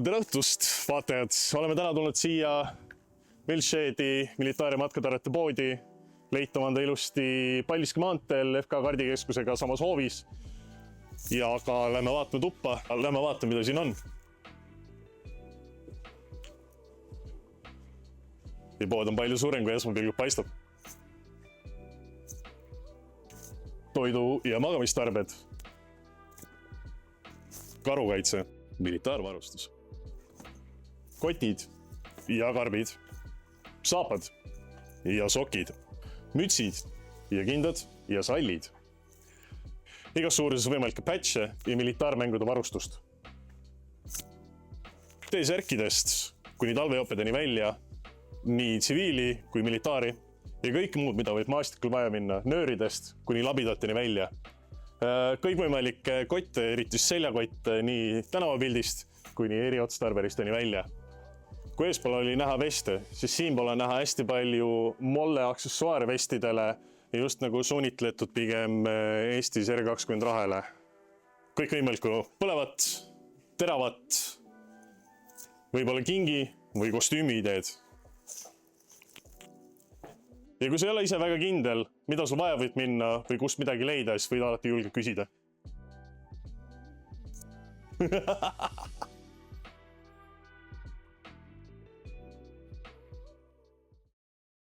tere õhtust, vaatajad! Oleme täna tulnud siia Velshedi militaar- ja matkatarvete poodi. Leitame anda ilusti Paldiski maanteel FK kardikeskusega samas hoovis. Ja aga lähme vaatame tuppa, lähme vaatame, mida siin on. Ja pood on palju suurem, kui esmapilgul paistab. Toidu- ja magamistarbed. Karukaitse, militaarvarustus. Kotid ja karbid, saapad ja sokid, mütsid ja kindad ja sallid. Igas suuruses võimalikke patche ja militaarmängude varustust. T-särkidest kuni talvejopedeni välja, nii tsiviili kui militaari ja kõik muud, mida võib maastikul vaja minna, nööridest kuni labidateni välja. Kõikvõimalikke kotte, eriti seljakotte nii tänavapildist kuni eriotstarbelisteni välja. Kui eespool oli näha veste, siis siinpool on näha hästi palju molle aksessuaarvestidele ja just nagu suunitletud pigem Eestis R20 rahele. Kõikvõimalikku põlevat, teravat, võib-olla kingi või kostüümi ideed. Ja kui sa ei ole ise väga kindel, mida sul vaja võid minna või kust midagi leida, siis võid alati julge küsida.